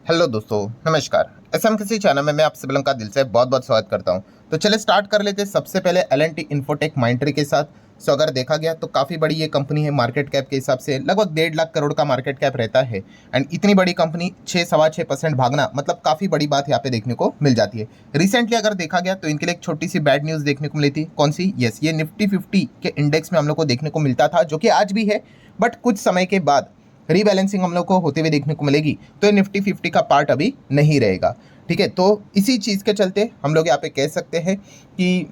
Hello दोस्तों, नमस्कार। SM किसी चैनल में मैं आप सभी लोगों का दिल से बहुत बहुत स्वागत करता हूं। तो चलिए स्टार्ट कर लेते हैं सबसे पहले एल&टी इन्फोटेक माइंडट्री के साथ। सो अगर देखा गया तो काफ़ी बड़ी ये कंपनी है। मार्केट कैप के हिसाब से लगभग 1.5 लाख करोड़ का मार्केट कैप रहता है। एंड इतनी बड़ी कंपनी 6-6.25% भागना मतलब काफ़ी बड़ी बात यहाँ पे देखने को मिल जाती है। रिसेंटली अगर देखा गया तो इनके लिए एक छोटी सी बैड न्यूज़ देखने को मिली थी। कौन सी? यस, ये निफ्टी 50 के इंडेक्स में हम लोग को देखने को मिलता था, जो कि आज भी है, बट कुछ समय के बाद रीबैलेंसिंग हम लोग को होते हुए देखने को मिलेगी। तो ये निफ्टी 50 का पार्ट अभी नहीं रहेगा। ठीक है, तो इसी चीज़ के चलते हम लोग यहाँ पे कह सकते हैं कि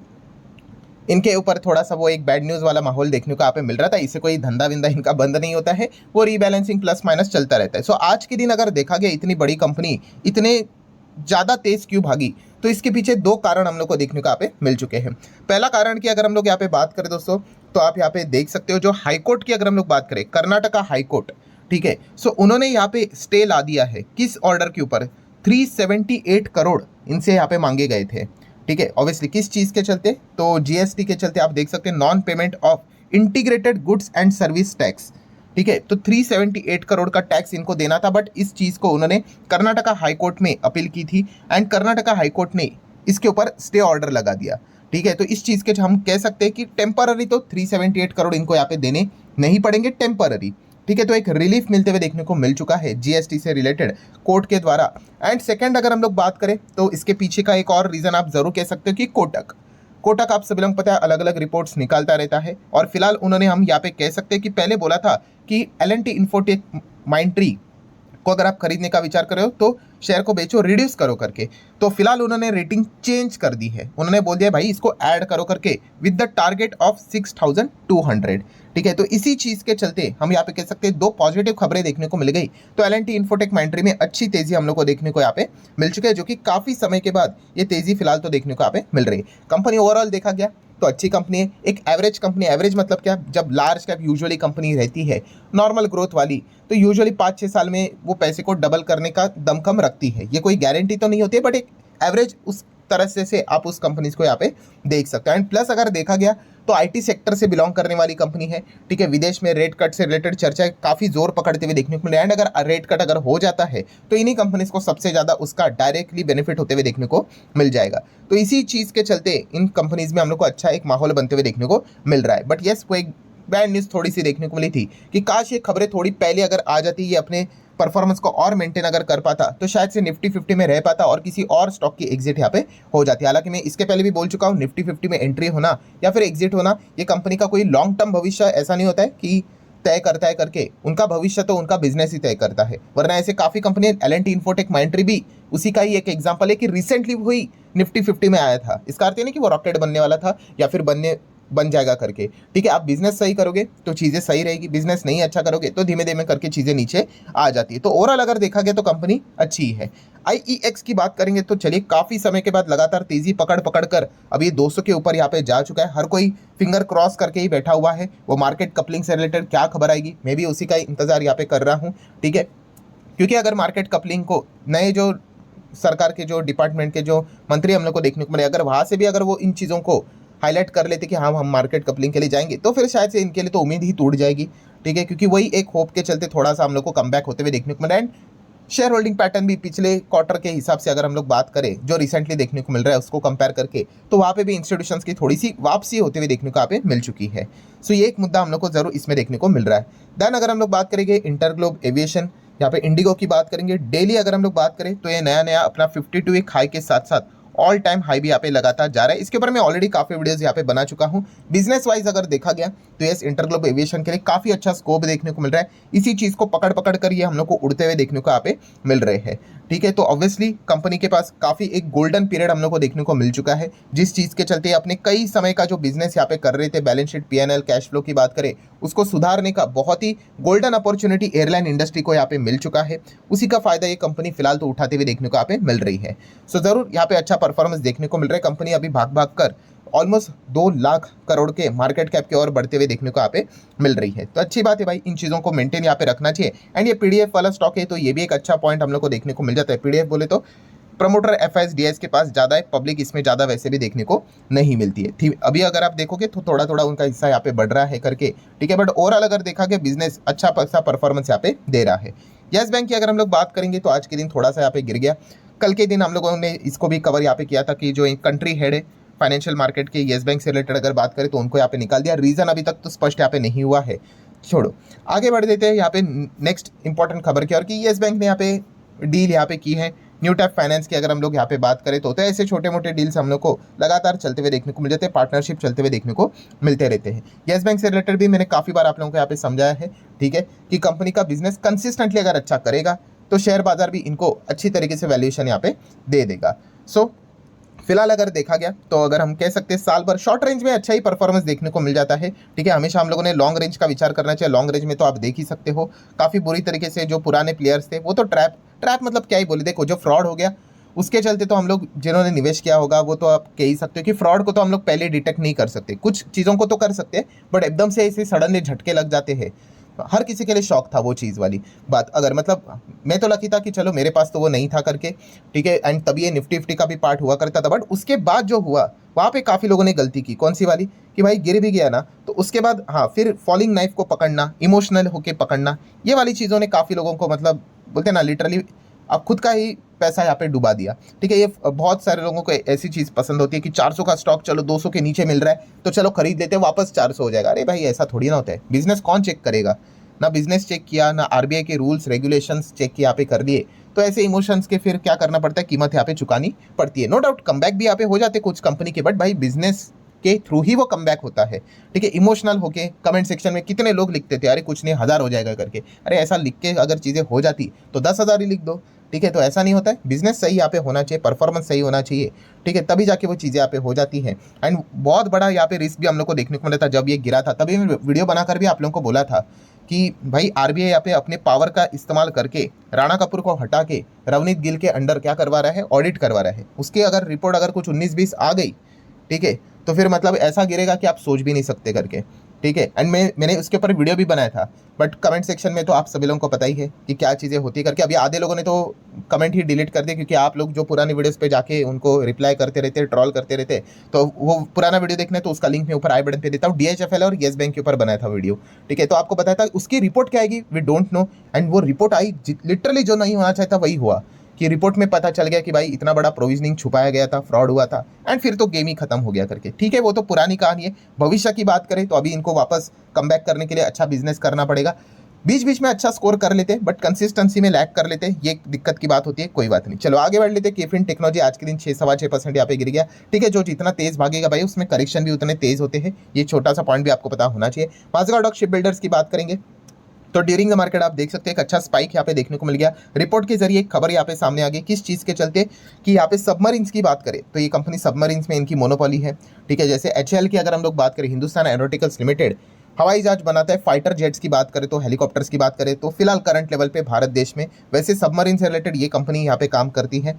इनके ऊपर थोड़ा सा वो एक बैड न्यूज़ वाला माहौल देखने को यहाँ पे मिल रहा था। इससे कोई धंधा विंदा इनका बंद नहीं होता है, वो रीबैलेंसिंग प्लस माइनस चलता रहता है। सो आज के दिन अगर देखा गया इतनी बड़ी कंपनी इतने ज़्यादा तेज क्यों भागी, तो इसके पीछे दो कारण हम लोग को देखने को यहाँ पे मिल चुके हैं। पहला कारण की अगर हम लोग यहाँ पे बात करें दोस्तों, तो आप यहाँ पे देख सकते हो, जो हाईकोर्ट की अगर हम लोग बात करें, कर्नाटका हाईकोर्ट, ठीक है, सो उन्होंने यहाँ पे स्टे ला दिया है। किस ऑर्डर के ऊपर? 378 करोड़ इनसे यहाँ पे मांगे गए थे। ठीक है, ऑब्वियसली किस चीज़ के चलते? तो जीएसटी के चलते। आप देख सकते हैं non payment of integrated goods and service tax. ठीक है, तो 378 करोड़ का टैक्स इनको देना था, बट इस चीज़ को उन्होंने कर्नाटका हाईकोर्ट में अपील की थी एंड कर्नाटका हाईकोर्ट ने इसके ऊपर स्टे ऑर्डर लगा दिया। ठीक है, तो इस चीज़ के हम कह सकते हैं कि टेम्पररी तो 378 करोड़ इनको यहाँ पे देने नहीं पड़ेंगे, टेम्पररी। ठीक है, तो एक रिलीफ मिलते हुए देखने को मिल चुका है जीएसटी से रिलेटेड कोर्ट के द्वारा। एंड सेकंड अगर हम लोग बात करें तो इसके पीछे का एक और रीज़न आप ज़रूर कह सकते हो कि कोटक। कोटक आप सभी लोग पता है अलग अलग रिपोर्ट्स निकालता रहता है, और फिलहाल उन्होंने, हम यहाँ पे कह सकते हैं कि पहले बोला था कि एल&टी इन्फोटेक माइंडट्री को अगर आप खरीदने का विचार कर रहे हो तो शेयर को बेचो, रिड्यूस करो करके। तो फिलहाल उन्होंने रेटिंग चेंज कर दी है। उन्होंने बोल दिया भाई इसको ऐड करो करके विद द टारगेट ऑफ 6200। ठीक है, तो इसी चीज़ के चलते हम यहाँ पे कह सकते हैं दो पॉजिटिव खबरें देखने को मिल गई। तो एल&टी इन्फोटेक माइंडट्री में अच्छी तेजी हम लोग को देखने को यहाँ पे मिल चुकी है, जो कि काफ़ी समय के बाद ये तेजी फिलहाल तो देखने को यहाँ पे मिल रही है। कंपनी ओवरऑल देखा गया तो अच्छी कंपनी है, एक एवरेज कंपनी। एवरेज मतलब क्या? जब लार्ज कैप यूजुअली कंपनी रहती है नॉर्मल ग्रोथ वाली, तो यूजुअली 5-6 साल में वो पैसे को डबल करने का दमखम रखती है। ये कोई गारंटी तो नहीं होती है, बट एक एवरेज उस तरह से आप उस कंपनीज को यहाँ पे देख सकते हैं। एंड प्लस अगर देखा गया तो आईटी सेक्टर से बिलोंग करने वाली कंपनी है। ठीक है, विदेश में रेट कट से रिलेटेड चर्चा काफ़ी जोर पकड़ते हुए देखने को मिले। एंड अगर रेट कट अगर हो जाता है तो इन्हीं कंपनीज को सबसे ज़्यादा उसका डायरेक्टली बेनिफिट होते हुए देखने को मिल जाएगा। तो इसी चीज़ के चलते इन कंपनीज में हम लोग को अच्छा एक माहौल बनते हुए देखने को मिल रहा है। बट येस, वो एक बैड न्यूज़ थोड़ी सी देखने को मिली थी कि काश ये खबरें थोड़ी पहले अगर आ जाती, ये अपने परफॉर्मेंस को और मेंटेन अगर कर पाता तो शायद से निफ्टी 50 में रह पाता और किसी और स्टॉक की एग्जिट यहाँ पे हो जाती। हालांकि मैं इसके पहले भी बोल चुका हूँ, निफ्टी 50 में एंट्री होना या फिर एग्जिट होना ये कंपनी का कोई लॉन्ग टर्म भविष्य ऐसा नहीं होता है कि तय करता है करके। उनका भविष्य तो उनका बिजनेस ही तय करता है, वरना ऐसे काफ़ी कंपनी, एल&टी इन्फोटेक माइंडट्री भी उसी का ही एक एग्जाम्पल है कि रिसेंटली वही निफ्टी 50 में आया था। इसका अर्थ ये नहीं कि वो रॉकेट बनने वाला था या फिर बन जाएगा करके। ठीक है, आप बिजनेस सही करोगे तो चीज़ें सही रहेगी, बिजनेस नहीं अच्छा करोगे तो धीमे धीमे करके चीज़ें नीचे आ जाती है। तो ओवरऑल अगर देखा गया तो कंपनी अच्छी है। आईईएक्स की बात करेंगे तो चलिए, काफ़ी समय के बाद लगातार तेजी पकड़ कर अब ये 200 के ऊपर यहाँ पे जा चुका है। हर कोई फिंगर क्रॉस करके ही बैठा हुआ है, वो मार्केट कपलिंग से रिलेटेड क्या खबर आएगी, मैं भी उसी का इंतजार यहाँ पे कर रहा हूँ। ठीक है, क्योंकि अगर मार्केट कपलिंग को नए जो सरकार के जो डिपार्टमेंट के जो मंत्री हम लोग को देखने को मिले, अगर वहाँ से भी अगर वो इन चीज़ों को हाईलाइट कर लेते कि हाँ हम मार्केट कपलिंग के लिए जाएंगे, तो फिर शायद से इनके लिए तो उम्मीद ही टूट जाएगी। ठीक है, क्योंकि वही एक होप के चलते थोड़ा सा हम लोग को कमबैक होते हुए देखने को मिला। एंड शेयर होल्डिंग पैटर्न भी पिछले क्वार्टर के हिसाब से अगर हम लोग बात करें, जो रिसेंटली देखने को मिल रहा है उसको कंपेयर करके, तो वहाँ पे भी इंस्टीट्यूशंस की थोड़ी सी वापसी होते हुए देखने को यहाँ पे मिल चुकी है। सो ये एक मुद्दा हम लोग को जरूर इसमें देखने को मिल रहा है। देन अगर हम लोग बात करेंगे इंटरग्लोब एविएशन, यहाँ पे इंडिगो की बात करेंगे, डेली अगर हम लोग बात करें तो ये नया नया अपना 52 वीक हाई के साथ साथ ऑल टाइम हाई भी यहाँ पे लगातार जा रहा है। इसके ऊपर मैं ऑलरेडी काफ़ी वीडियोस यहाँ पे बना चुका हूँ। बिजनेस वाइज अगर देखा गया तो यस, इंटरग्लोब एविएशन के लिए काफ़ी अच्छा स्कोप देखने को मिल रहा है। इसी चीज़ को पकड़ कर ये हम लोग को उड़ते हुए देखने को यहाँ पे मिल रहे हैं। ठीक है, तो ऑब्वियसली कंपनी के पास काफ़ी एक गोल्डन पीरियड हम लोग को देखने को मिल चुका है, जिस चीज़ के चलते अपने कई समय का जो बिजनेस यहाँ पे कर रहे थे, balance sheet, PNL, cash flow की बात करें, उसको सुधारने का बहुत ही गोल्डन अपॉर्चुनिटी एयरलाइन इंडस्ट्री को यहाँ पे मिल चुका है। उसी का फायदा ये कंपनी फिलहाल तो उठाते हुए देखने को यहाँ पे मिल रही है। सो जरूर यहाँ पे अच्छा परफॉर्मेंस देखने को मिल रहा है। कंपनी अभी भाग कर ऑलमोस्ट 2 लाख करोड़ के मार्केट कैप की ओर बढ़ते हुए देखने को यहाँ पे मिल रही है। तो अच्छी बात है भाई, इन चीज़ों को मेंटेन यहाँ पे रखना चाहिए। एंड ये पीडीएफ वाला स्टॉक है तो ये भी एक अच्छा पॉइंट हम लोग को देखने को मिल जाता है। पीडीएफ बोले तो प्रमोटर एफआईएस डीआईएस के पास ज़्यादा है, पब्लिक इसमें ज़्यादा वैसे भी देखने को नहीं मिलती है। ठीक, अभी अगर आप देखोगे तो थोड़ा थोड़ा उनका हिस्सा यहाँ पे बढ़ रहा है करके, ठीक है, बट ओवरऑल अगर देखा गया बिजनेस अच्छा खासा परफॉर्मेंस यहाँ पे दे रहा है। येस बैंक की अगर हम लोग बात करेंगे तो आज के दिन थोड़ा सा यहाँ पे गिर गया। कल के दिन हम लोगों ने इसको भी कवर यहाँ पे किया था कि जो एक कंट्री हेड है फाइनेंशियल मार्केट के येस बैंक से रिलेटेड अगर बात करें तो उनको यहाँ पे निकाल दिया। रीजन अभी तक तो स्पष्ट यहाँ पे नहीं हुआ है, छोड़ो, आगे बढ़ देते हैं यहाँ पे नेक्स्ट इंपॉर्टेंट खबर की और कि येस बैंक ने यहाँ पे डील यहाँ पे की है न्यू टैप फाइनेंस की। अगर हम लोग यहाँ पे बात करें तो ऐसे छोटे मोटे डील्स हम लोग को लगातार चलते हुए देखने को मिल जाते हैं, पार्टनरशिप चलते हुए देखने को मिलते रहते हैं। येस बैंक से रिलेटेड भी मैंने काफ़ी बार आप लोगों को यहाँ पे समझाया है, ठीक है, कि कंपनी का बिजनेस कंसिस्टेंटली अगर अच्छा करेगा तो शेयर बाजार भी इनको अच्छी तरीके से वैल्यूएशन यहाँ पे दे देगा। सो फिलहाल अगर देखा गया तो अगर हम कह सकते हैं साल भर शॉर्ट रेंज में अच्छा ही परफॉर्मेंस देखने को मिल जाता है, ठीक है। हमेशा हम लोगों ने लॉन्ग रेंज का विचार करना चाहिए। लॉन्ग रेंज में तो आप देख ही सकते हो काफ़ी बुरी तरीके से जो पुराने प्लेयर्स थे वो तो ट्रैप मतलब क्या ही बोले, देखो जो फ्रॉड हो गया उसके चलते तो हम लोग जिन्होंने निवेश किया होगा वो तो आप कह ही सकते हो कि फ्रॉड को तो हम लोग पहले डिटेक्ट नहीं कर सकते, कुछ चीज़ों को तो कर सकते हैं बट एकदम से ऐसे सडनली झटके लग जाते हैं। हर किसी के लिए शौक था वो चीज़ वाली बात। अगर मतलब मैं तो लकी था कि चलो मेरे पास तो वो नहीं था करके, ठीक है, एंड तभी ये निफ्टी फिफ्टी का भी पार्ट हुआ करता था। बट उसके बाद जो हुआ वहाँ पे काफ़ी लोगों ने गलती की, कौन सी वाली, कि भाई गिर भी गया ना तो उसके बाद हाँ फिर फॉलिंग नाइफ को पकड़ना, इमोशनल होके पकड़ना, ये वाली चीज़ों ने काफ़ी लोगों को मतलब बोलते ना लिटरली आप खुद का ही पैसा यहाँ पे डुबा दिया, ठीक है। ये बहुत सारे लोगों को ऐसी चीज़ पसंद होती है कि 400 का स्टॉक चलो 200 के नीचे मिल रहा है तो चलो खरीद लेते हैं, वापस 400 हो जाएगा। अरे भाई ऐसा थोड़ी ना होता है, बिजनेस कौन चेक करेगा, ना बिजनेस चेक किया ना आरबीआई के रूल्स रेगुलेशंस चेक किया यहाँ पे कर लिए, तो ऐसे इमोशंस के फिर क्या करना पड़ता है, कीमत यहाँ पे चुकानी पड़ती है। नो डाउट कमबैक भी यहाँ पे हो जाते कुछ कंपनी के, बट भाई बिजनेस के थ्रू ही वो कमबैक होता है, ठीक है। इमोशनल होके कमेंट सेक्शन में कितने लोग लिखते थे अरे कुछ नहीं 1000 हो जाएगा करके, अरे ऐसा लिख के अगर चीज़ें हो जाती तो 10,000 ही लिख दो, ठीक है। तो ऐसा नहीं होता है, बिजनेस सही यहाँ पे होना चाहिए, परफॉर्मेंस सही होना चाहिए, ठीक है, तभी जाके वो चीज़ें यहाँ पे हो जाती हैं। एंड बहुत बड़ा यहाँ पे रिस्क भी हम लोग को देखने को मिला था जब ये गिरा था, तभी मैं वीडियो बनाकर भी आप लोगों को बोला था कि भाई आरबीआई यहाँ पे अपने पावर का इस्तेमाल करके राणा कपूर को हटा के रवनीत गिल के अंडर क्या करवा रहा है, ऑडिट करवा रहा है। उसकी अगर रिपोर्ट अगर कुछ 19-20 आ गई, ठीक है, तो फिर मतलब ऐसा गिरेगा कि आप सोच भी नहीं सकते करके, ठीक है। एंड मैंने उसके ऊपर वीडियो भी बनाया था, बट कमेंट सेक्शन में तो आप सभी लोगों को पता ही है कि क्या चीज़ें होती करके। अभी आधे लोगों ने तो कमेंट ही डिलीट कर दिए क्योंकि आप लोग जो पुरानी वीडियोस पे जाके उनको रिप्लाई करते रहते, ट्रॉल करते रहते, तो वो पुराना वीडियो देखना है तो उसका लिंक मैं ऊपर आई बटन पे देता हूँ। डीएचएफएल और येस बैंक के ऊपर बनाया था वीडियो, ठीक है। तो आपको बताया था उसकी रिपोर्ट क्या आएगी वी डोंट नो, एंड वो रिपोर्ट आई लिटरली जो नहीं होना चाहिए था वही हुआ कि रिपोर्ट में पता चल गया कि भाई इतना बड़ा प्रोविजनिंग छुपाया गया था, फ्रॉड हुआ था, एंड फिर तो गेम ही खत्म हो गया करके, ठीक है। वो तो पुरानी कहानी है। भविष्य की बात करें तो अभी इनको वापस कमबैक करने के लिए अच्छा बिजनेस करना पड़ेगा। बीच बीच में अच्छा स्कोर कर लेते हैं बट कंसिस्टेंसी में लैग कर लेते हैं, ये दिक्कत की बात होती है, कोई बात नहीं। चलो आगे बढ़ लेते हैं। केफिन टेक्नोलॉजी आज के दिन 6-6.25% यहाँ पे गिर गया, ठीक है। जो जितना तेज भागेगा भाई उसमें करेक्शन भी उतने तेज होते हैं, ये छोटा सा पॉइंट भी आपको पता होना चाहिए। माज़गार्ड शिप बिल्डर्स की बात करेंगे तो ड्यूरिंग द मार्केट आप देख सकते हैं एक अच्छा स्पाइक यहाँ पे देखने को मिल गया। रिपोर्ट के जरिए एक खबर यहाँ पे सामने आ गई, किस चीज़ के चलते, कि यहाँ पे सबमरीन्स की बात करें तो ये कंपनी सबमरीन्स में इनकी मोनोपोली है, ठीक है। जैसे एचएएल की अगर हम लोग बात करें, हिंदुस्तान एरोनॉटिकल्स लिमिटेड हवाई जहाज बनाता है, फाइटर जेट्स की बात करें तो हेलीकॉप्टर्स की बात करें तो फिलहाल करंट लेवल पे भारत देश में वैसे सबमरीन से रिलेटेड ये कंपनी यहाँ पे काम करती है।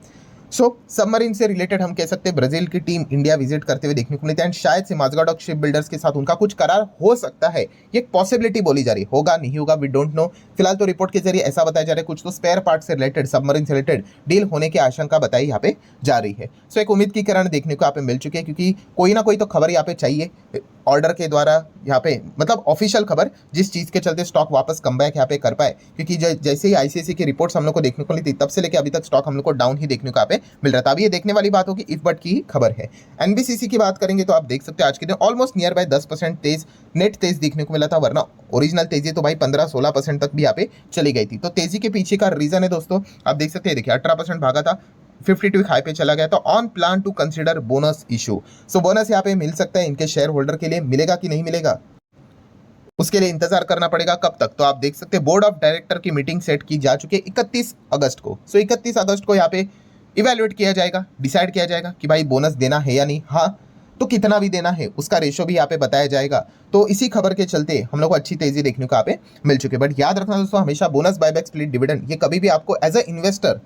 सो सबमरीन से रिलेटेड हम कह सकते हैं ब्राजील की टीम इंडिया विजिट करते हुए देखने को मिलती है, एंड शायद से माज़गार्ड शिप बिल्डर्स के साथ उनका कुछ करार हो सकता है, ये एक पॉसिबिलिटी बोली जा रही है, होगा नहीं होगा वी डोंट नो। फिलहाल तो रिपोर्ट के जरिए ऐसा बताया जा रहा है कुछ तो स्पेयर पार्ट से रिलेटेड, सबमरीन से रिलेटेड डील होने की आशंका बताई यहाँ पे जा रही है। सो एक उम्मीद की किरण देखने को यहाँ पे मिल चुकी है, क्योंकि कोई ना कोई तो खबर यहाँ पे चाहिए ऑर्डर के द्वारा, यहाँ पे मतलब ऑफिशियल खबर जिस चीज़ के चलते स्टॉक वापस कमबैक यहाँ पे कर पाए। क्योंकि जैसे ही आईसीआईसी की रिपोर्ट्स हम लोग को देखने को मिली थी तब से लेकर अभी तक स्टॉक हम लोग को डाउन ही देखने को यहाँ पे मिल रहा था। अभी ये देखने वाली बात होगी इफ बट की खबर है। एनबीसीसी की बात करेंगे तो आप देख सकते हैं आज के दिन ऑलमोस्ट नियर बाय 10% तेज नेट तेज देखने को मिला था, वरना ओरिजिनल तेजी तो भाई 15-16% तक भी यहाँ पे चली गई थी। तो तेजी के पीछे का रीजन है दोस्तों आप देख सकते हैं, देखिए 18% भागा था, 52 हाई पे चला गया। तो on plan to consider bonus issue, so bonus यहाँ पे मिल सकता है इनके शेयर होल्डर के लिए, मिलेगा कि नहीं मिलेगा उसके लिए इंतजार करना पड़ेगा। कब तक, तो आप देख सकते हैं बोर्ड ऑफ डायरेक्टर की मीटिंग सेट की जा चुकी है 31 अगस्त को। सो 31 अगस्त को यहाँ पे इवेल्युएट किया जाएगा, डिसाइड किया जाएगा कि भाई बोनस देना है या नहीं, हाँ तो कितना भी देना है उसका रेशो भी यहाँ पे बताया जाएगा। तो इसी खबर के चलते हम लोग को अच्छी तेजी देखने को यहाँ पे मिल चुकी है। बट याद रखना दोस्तों, हमेशा बोनस बायबैक स्प्लिट डिविडेंड ये कभी भी आपको एज अ इन्वेस्टर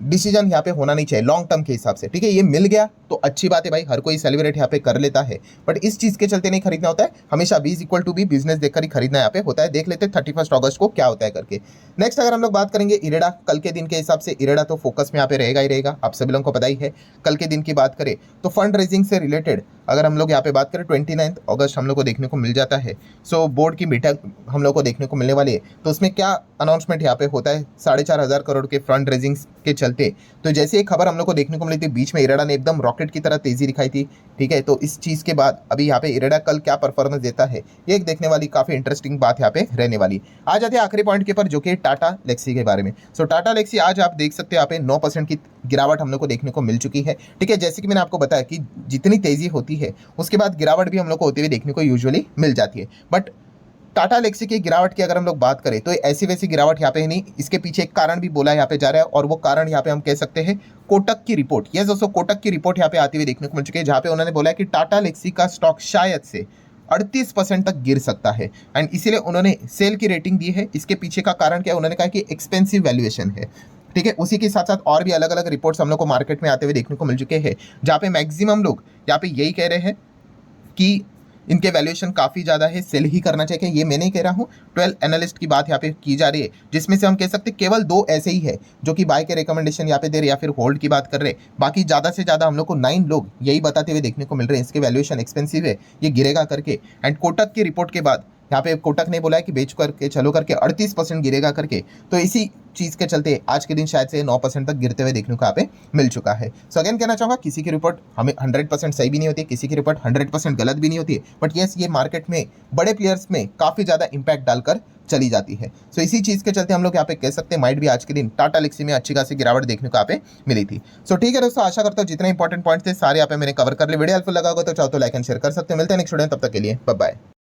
डिसीजन यहाँ पे होना नहीं चाहिए लॉन्ग टर्म के हिसाब से, ठीक है। ये मिल गया तो अच्छी बात है भाई, हर कोई सेलिब्रेट यहाँ पे कर लेता है, बट इस चीज़ के चलते नहीं खरीदना होता है, हमेशा B is equal to B, business देखकर ही खरीदना यहाँ पे होता है। देख लेते हैं 31 अगस्त को क्या होता है करके। नेक्स्ट अगर हम लोग बात करेंगे इरेडा, कल के दिन के हिसाब से इरेडा तो फोकस में यहाँ पे रहेगा ही रहेगा, आप सभी लोगों को पता ही है। कल के दिन की बात करें तो फंड रेजिंग से रिलेटेड अगर हम लोग यहाँ पे बात करें 29 अगस्त हम लोग को देखने को मिल जाता है। सो बोर्ड की मीटिंग हम लोग को देखने को मिलने वाली है, तो उसमें क्या अनाउंसमेंट यहाँ पे होता है 4,500 करोड़ के फंड रेजिंग के चलते। तो जैसे एक खबर हम लोग को देखने को मिली थी, बीच में इरेडा ने एकदम रॉकेट की तरह तेजी दिखाई थी, ठीक है। तो इस चीज़ के बाद अभी यहाँ पे इरेडा कल क्या परफॉर्मेंस देता है, ये एक देखने वाली काफ़ी इंटरेस्टिंग बात यहाँ पे रहने वाली। आ जाते हैं आखिरी पॉइंट के ऊपर, जो कि टाटा लेक्सी के बारे में। सो टाटा लेक्सी आज आप देख सकते हैं यहाँ पे 9% की गिरावट हम लोग को देखने को मिल चुकी है, ठीक है। जैसे कि मैंने आपको बताया कि जितनी तेजी होती है उसके बाद गिरावट भी हम लोग को होते हुए देखने को यूजुअली मिल जाती है, बट टाटा लेक्सी की गिरावट की अगर हम लोग बात करें तो ऐसी वैसी गिरावट यहाँ पे नहीं, इसके पीछे एक कारण भी बोला यहाँ पे जा रहा है, और वो कारण यहाँ पे हम कह सकते हैं कोटक की रिपोर्ट। यस दोस्तों, कोटक की रिपोर्ट यहाँ पे आती हुई देखने को मिल चुकी है, जहाँ पे उन्होंने बोला है कि टाटा लेक्सी का स्टॉक शायद से 38% तक गिर सकता है, एंड इसीलिए उन्होंने सेल की रेटिंग दी है। इसके पीछे का कारण क्या है, उन्होंने कहा कि एक्सपेंसिव वैल्यूएशन है, ठीक है। उसी के साथ साथ और भी अलग अलग रिपोर्ट्स हम लोग को मार्केट में आते हुए देखने को मिल चुके हैं, जहाँ पे मैक्सिमम लोग यहाँ पे यही कह रहे हैं कि इनके वैल्यूएशन काफ़ी ज़्यादा है, सेल ही करना चाहिए। ये मैं नहीं कह रहा हूँ, 12 एनालिस्ट की बात यहाँ पे की जा रही है, जिसमें से हम कह सकते हैं केवल 2 ऐसे ही है जो कि बाय के रिकमेंडेशन यहाँ पे दे रहे या फिर होल्ड की बात कर रहे। बाकी ज़्यादा से ज़्यादा हम लोग को 9 लोग यही बताते हुए देखने को मिल रहे हैं इसके वैल्यूएशन एक्सपेंसिव है, ये गिरेगा करके। एंड कोटक की रिपोर्ट के बाद यहाँ पे कोटक ने बोला है कि बेच करके चलो करके 38% गिरेगा करके। तो इसी चीज़ के चलते आज के दिन शायद से 9% तक गिरते हुए देखने को यहाँ पे मिल चुका है। सो अगेन कहना चाहूँगा, किसी की रिपोर्ट हमें 100% सही भी नहीं होती है, किसी की रिपोर्ट 100% गलत भी नहीं होती है, बट येस ये मार्केट में बड़े प्लेयर्स में काफ़ी ज़्यादा इंपैक्ट डालकर चली जाती है। सो इसी चीज़ के चलते हम लोग यहाँ पे कह सकते हैं माइट भी आज के दिन टाटा लेक्सी में अच्छी खासी गिरावट देखने को यहाँ पे मिली थी। सो ठीक है दोस्तों, आशा करता हूँ जितने इंपॉर्टेंट पॉइंट्स थे सारे यहाँ पे मैंने कवर कर लिए। वीडियो हेल्पफुल लगा होगा तो चाहो तो लाइक एंड शेयर कर सकते हैं। मिलते हैं नेक्स्ट वीडियो, तब तक के लिए बाय बाय।